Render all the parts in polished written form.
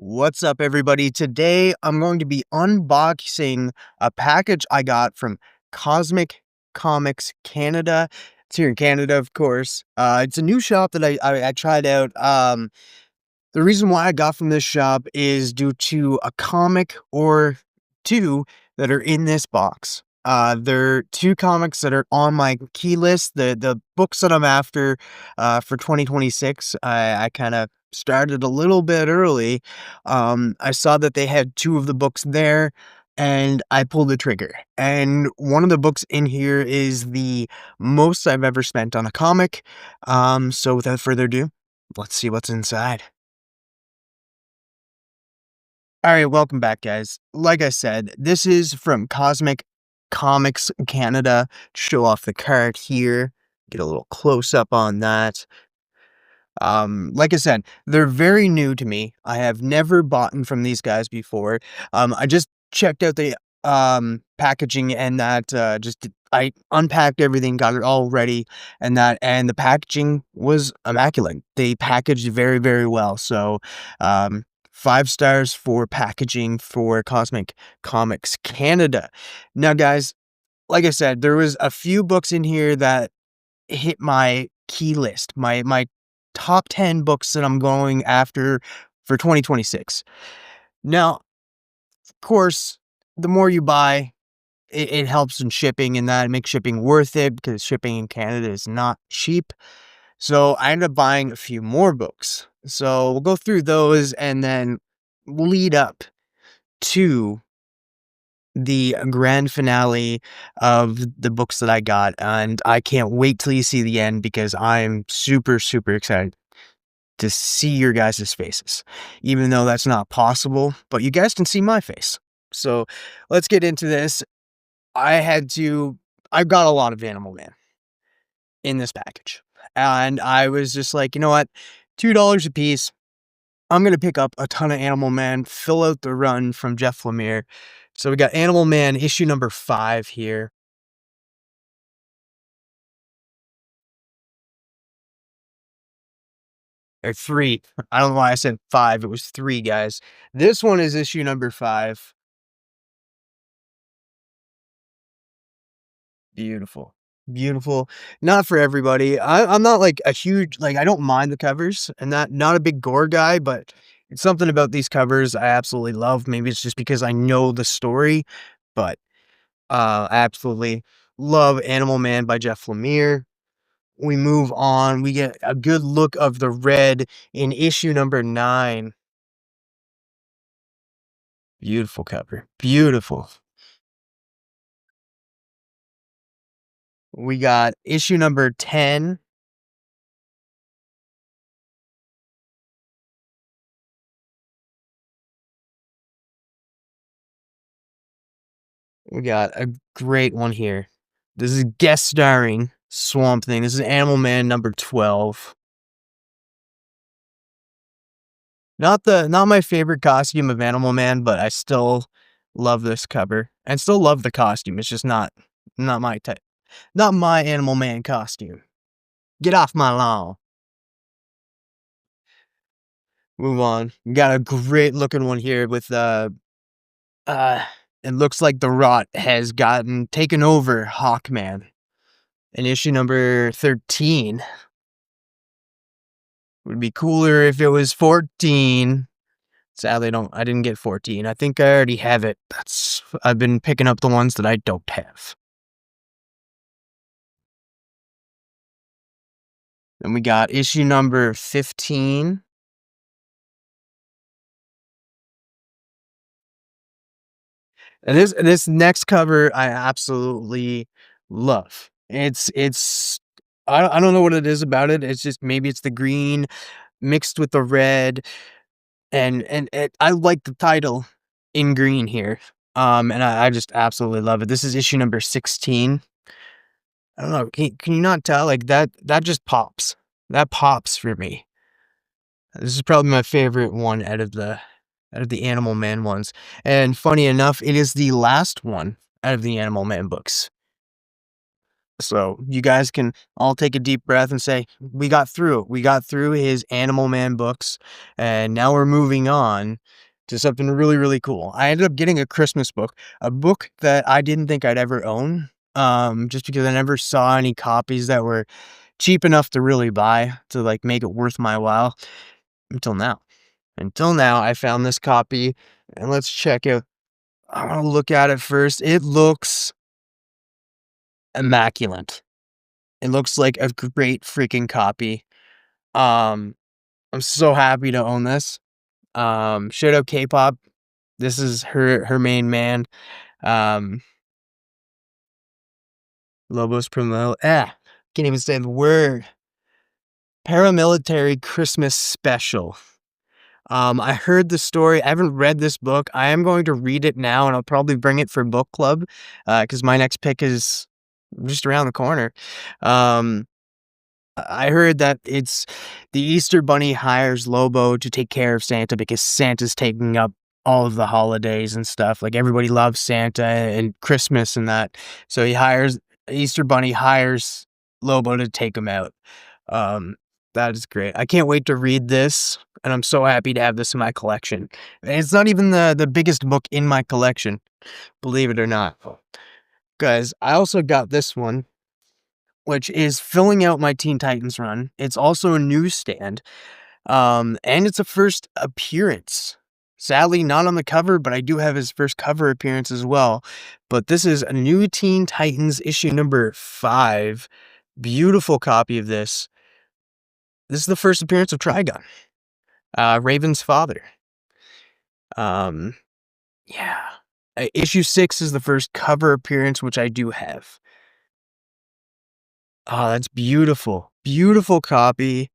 What's up, everybody? Today I'm going to be unboxing a package I got from Cosmic Comics Canada. It's here in Canada, of course. It's a new shop that I tried out. The reason why I got from this shop is due to a comic or two that are in this box. They're two comics that are on my key list. The books that I'm after for 2026. I kind of started a little bit early. I saw that they had two of the books there, and I pulled the trigger. And one of the books in here is the most I've ever spent on a comic. So without further ado, let's see what's inside. All right, welcome back, guys. Like I said, this is from Cosmic Comics Canada. Show off the card here. Get a little close up on that. Like I said, they're very new to me. I have never bought from these guys before. I just checked out the packaging and that I unpacked everything, got it all ready, and the packaging was immaculate. They packaged very, very well. So, 5 stars for packaging for Cosmic Comics Canada. Now, guys, like I said, there was a few books in here that hit my key list, my top 10 books that I'm going after for 2026. Now, of course, the more you buy, it helps in shipping, and that makes shipping worth it because shipping in Canada is not cheap. So I ended up buying a few more books. So we'll go through those and then lead up to the grand finale of the books that I got. And I can't wait till you see the end because I'm super, super excited to see your guys' faces, even though that's not possible, but you guys can see my face. So let's get into this. I've got a lot of Animal Man in this package. And I was just like, you know what? $2 a piece. I'm going to pick up a ton of Animal Man, fill out the run from Jeff Lemire. So we got Animal Man issue number 5 here. Or 3. I don't know why I said 5. It was 3, guys. This one is issue number 5. Beautiful. Beautiful. Not for everybody. I'm not like a huge, like, I don't mind the covers and not a big gore guy, but it's something about these covers I absolutely love. Maybe it's just because I know the story, but I absolutely love Animal Man by Jeff Lemire. We move on. We get a good look of the red in issue number 9. Beautiful cover. Beautiful. We got issue number 10. We got a great one here. This is guest starring Swamp Thing. This is Animal Man number 12. Not my favorite costume of Animal Man, but I still love this cover and still love the costume. It's just not my type. Not my Animal Man costume. Get off my lawn. Move on. We got a great looking one here with uh it looks like the rot has gotten taken over Hawkman in issue number 13. Would be cooler if it was 14. Sadly, I didn't get 14. I think I already have it. I've been picking up the ones that I don't have. Then we got issue number 15. And this next cover I absolutely love. I don't know what it is about it. It's just maybe it's the green mixed with the red, and I like the title in green here. And I just absolutely love it. This is issue number 16. I don't know. Can you not tell? Like that just pops. That pops for me. This is probably my favorite one out of the Animal Man ones. And funny enough, it is the last one out of the Animal Man books. So you guys can all take a deep breath and say, we got through it. We got through his Animal Man books, and now we're moving on to something really, really cool. I ended up getting a Christmas book, a book that I didn't think I'd ever own, just because I never saw any copies that were cheap enough to really buy to like make it worth my while until now. Until now, I found this copy, and let's check it. I want to look at it first. It looks immaculate. It looks like a great freaking copy. Um, I'm so happy to own this. Shout out K-pop. This is her main man. Um, Lobos Promo. Can't even say the word. Paramilitary Christmas Special. I heard the story. I haven't read this book. I am going to read it now, and I'll probably bring it for book club, because my next pick is just around the corner. I heard that it's the Easter Bunny hires Lobo to take care of Santa because Santa's taking up all of the holidays and stuff. Like everybody loves Santa and Christmas and that. So Easter Bunny hires Lobo to take him out. Um, that is great. I can't wait to read this, and I'm so happy to have this in my collection. And it's not even the biggest book in my collection, believe it or not. Guys, I also got this one, which is filling out my Teen Titans run. It's also a newsstand, and it's a first appearance. Sadly, not on the cover, but I do have his first cover appearance as well. But this is a new Teen Titans issue number 5. Beautiful copy of this. This is the first appearance of Trigon, Raven's father. Yeah. Issue 6 is the first cover appearance, which I do have. Oh, that's beautiful. Beautiful copy.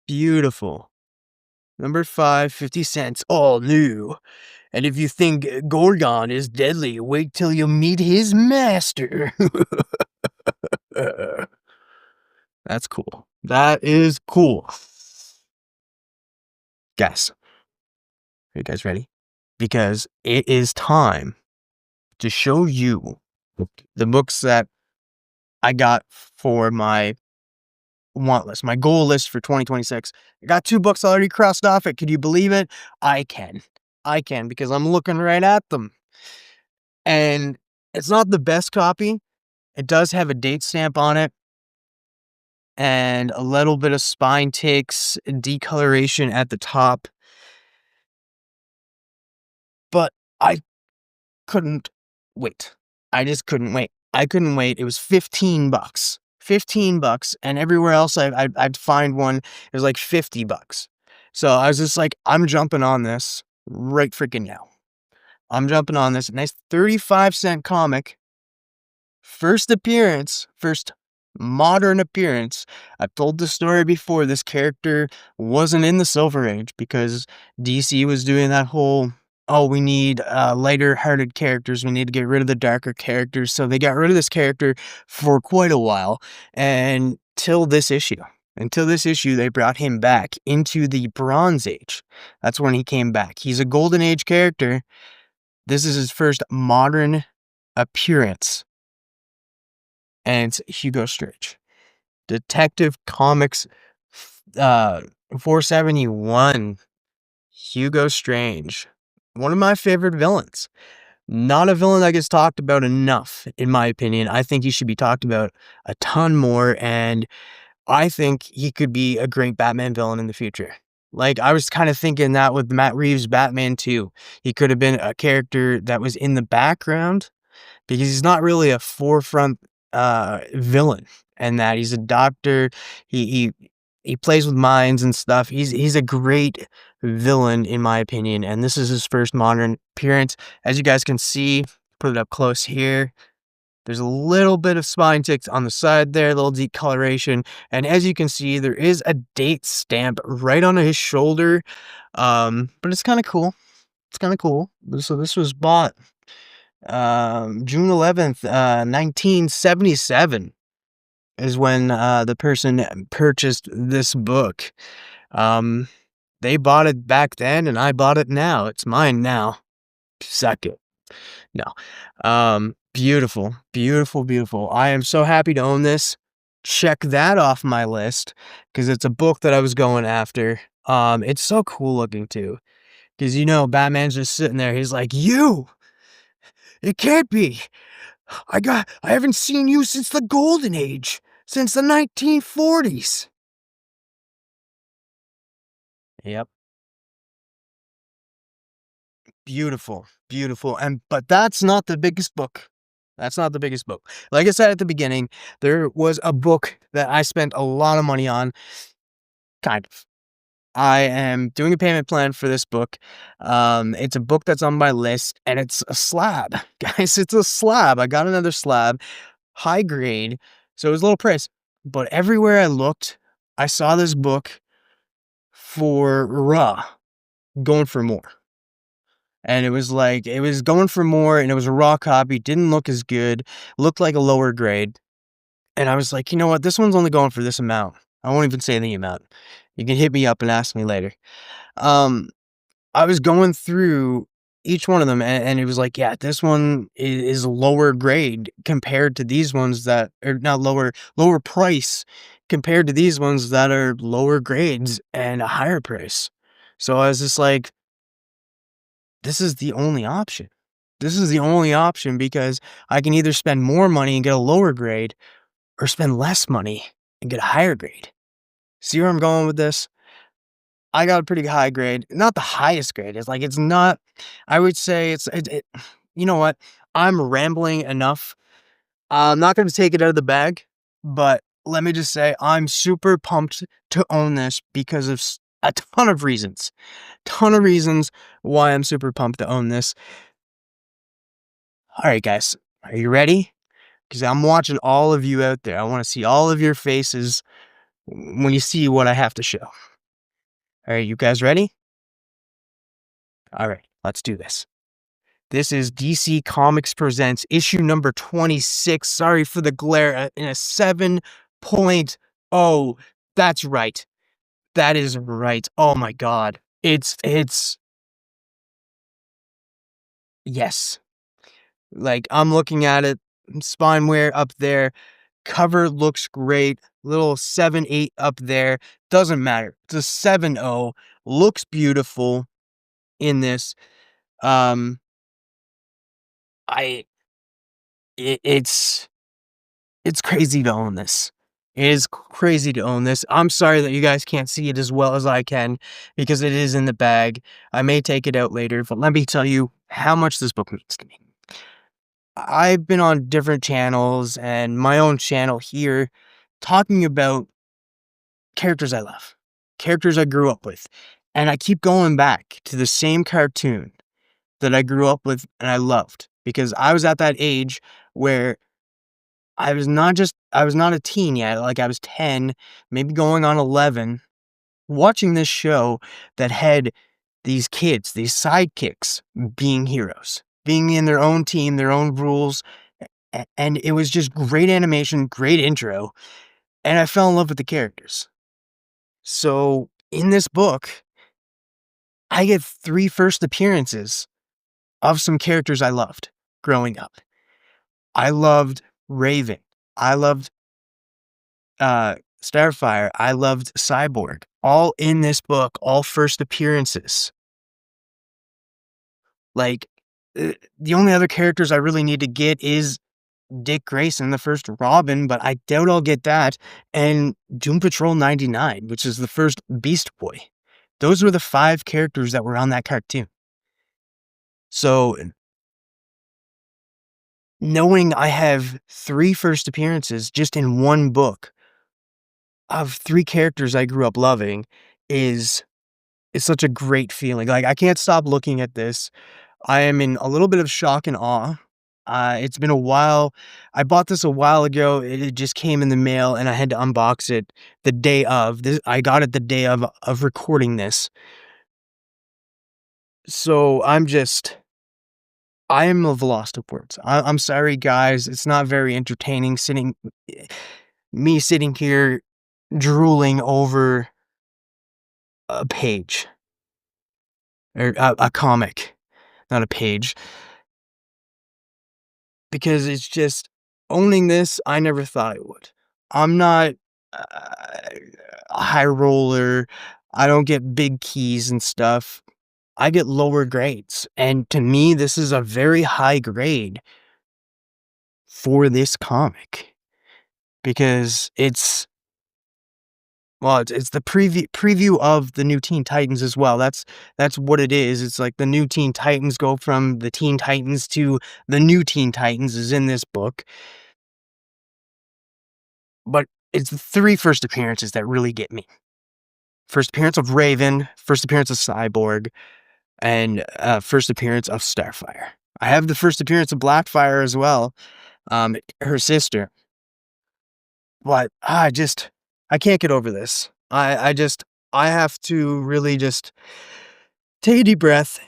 Beautiful. Number 5, 50 cents, all new. And if you think Gorgon is deadly, wait till you meet his master. That's cool. That is cool. Guys, are you guys ready? Because it is time to show you the books that I got for my want list, my goal list for 2026. I got 2 books already crossed off it. Could you believe it? I can. I can because I'm looking right at them. And it's not the best copy. It does have a date stamp on it and a little bit of spine ticks, decoloration at the top. But I couldn't wait. I just couldn't wait. I couldn't wait. It was $15. $15, and everywhere else I'd find one, it was like $50. So I was just like, I'm jumping on this right freaking now. I'm jumping on this nice 35-cent comic. First appearance, first modern appearance. I've told the story before. This character wasn't in the Silver Age because DC was doing that whole, oh, we need lighter hearted characters. We need to get rid of the darker characters. So they got rid of this character for quite a while, and till this issue. Until this issue, they brought him back into the Bronze Age. That's when he came back. He's a Golden Age character. This is his first modern appearance. And it's Hugo Strange. Detective Comics 471. Hugo Strange. One of my favorite villains. Not a villain that gets talked about enough, in my opinion. I think he should be talked about a ton more, and I think he could be a great Batman villain in the future. Like, I was kind of thinking that with Matt Reeves' Batman too. He could have been a character that was in the background, because he's not really a forefront villain, and that he's a doctor. He plays with minds and stuff. He's a great villain in my opinion, and this is his first modern appearance. As you guys can see, put it up close here. There's a little bit of spine ticks on the side there, a little decoloration, and as you can see, there is a date stamp right on his shoulder. But it's kind of cool. It's kind of cool. So this was bought June 11th, 1977 is when the person purchased this book. They bought it back then, and I bought it now. It's mine now. Suck it. No. Beautiful, beautiful, beautiful. I am so happy to own this. Check that off my list because it's a book that I was going after. It's so cool looking too. Because Batman's just sitting there. He's like, "You, it can't be. I haven't seen you since the Golden Age, since the 1940s." Yep. Beautiful, beautiful. But that's not the biggest book. That's not the biggest book. Like I said at the beginning, there was a book that I spent a lot of money on, kind of. I am doing a payment plan for this book. It's a book that's on my list, and it's a slab, guys. It's a slab. I got another slab, high grade, so it was a little price. But everywhere I looked, I saw this book for raw, going for more. And it was like it was going for more, and it was a raw copy, didn't look as good, looked like a lower grade. And I was like, "You know what? This one's only going for this amount." I won't even say the amount. You can hit me up and ask me later. Um, I was going through each one of them, and it was like, yeah, this one is lower grade compared to these ones that are not lower price compared to these ones that are lower grades and a higher price. So I was just like, this is the only option. This is the only option because I can either spend more money and get a lower grade or spend less money and get a higher grade. See where I'm going with this? I got a pretty high grade, not the highest grade. It's like it's not. I would say it. You know what? I'm rambling enough. I'm not going to take it out of the bag, but let me just say I'm super pumped to own this because of a ton of reasons. Ton of reasons why I'm super pumped to own this. All right, guys, are you ready? Because I'm watching all of you out there. I want to see all of your faces when you see what I have to show. All right, you guys ready? All right, let's do this. This is DC Comics Presents issue number 26. Sorry for the glare in a 7.0. That's right. That is right. Oh my god. It's yes. Like I'm looking at it, spine wear up there, cover looks great, little 7-8 up there. Doesn't matter. It's a 7.0. Looks beautiful in this. Um I it, it's crazy to own this. It is crazy to own this. I'm sorry that you guys can't see it as well as I can because it is in the bag. I may take it out later, but let me tell you how much this book means to me. I've been on different channels and my own channel here talking about characters I love, characters I grew up with. And I keep going back to the same cartoon that I grew up with and I loved because I was at that age where I was not a teen yet, like, I was 10, maybe going on 11, watching this show that had these kids, these sidekicks being heroes, being in their own team, their own rules, and it was just great animation, great intro, and I fell in love with the characters. So, in this book, I get 3 first appearances of some characters I loved growing up. I loved Raven. I loved Starfire, I loved Cyborg, all in this book, all first appearances. Like, the only other characters I really need to get is Dick Grayson, the first Robin, but I doubt I'll get that, and Doom Patrol 99, which is the first Beast Boy. Those were the 5 characters that were on that cartoon. So, knowing I have 3 first appearances just in one book of 3 characters I grew up loving is it's such a great feeling. Like, I can't stop looking at this. I am in a little bit of shock and awe. It's been a while. I bought this a while ago. It just came in the mail, and I had to unbox it the day of. This I got it the day of recording this. So I am lost of words. I'm sorry, guys. It's not very entertaining me sitting here drooling over a page or a comic, not a page. because it's just owning this, I never thought I would. I'm not a high roller. I don't get big keys and stuff. I get lower grades. And to me, this is a very high grade for this comic because it's the preview of the new Teen Titans as well. That's what it is. It's like the new Teen Titans go from the Teen Titans to the new Teen Titans is in this book. But it's the 3 first appearances that really get me. First appearance of Raven, first appearance of Cyborg, and, first appearance of Starfire. I have the first appearance of Blackfire as well, her sister. But I can't get over this. I have to really just take a deep breath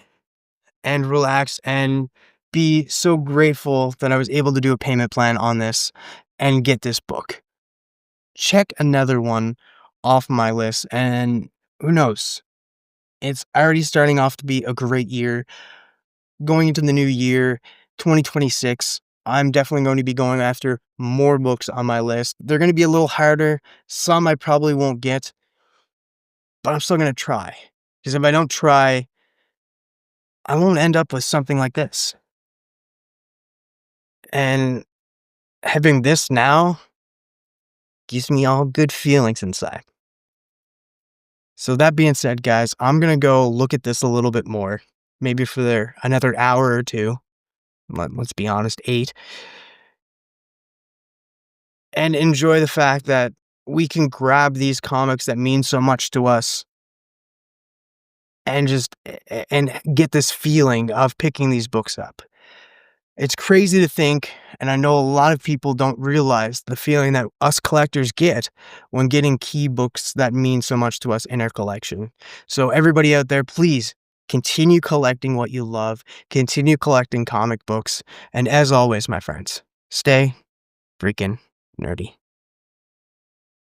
and relax and be so grateful that I was able to do a payment plan on this and get this book. Check another one off my list, and who knows? It's already starting off to be a great year. Going into the new year, 2026, I'm definitely going to be going after more books on my list. They're going to be a little harder. Some I probably won't get, but I'm still going to try. Because if I don't try, I won't end up with something like this. And having this now gives me all good feelings inside. So that being said, guys, I'm going to go look at this a little bit more. Maybe for another hour or two. Let's be honest, 8. And enjoy the fact that we can grab these comics that mean so much to us and just and get this feeling of picking these books up. It's crazy to think, and I know a lot of people don't realize the feeling that us collectors get when getting key books that mean so much to us in our collection. So everybody out there, please continue collecting what you love, continue collecting comic books, and as always, my friends, stay freaking nerdy.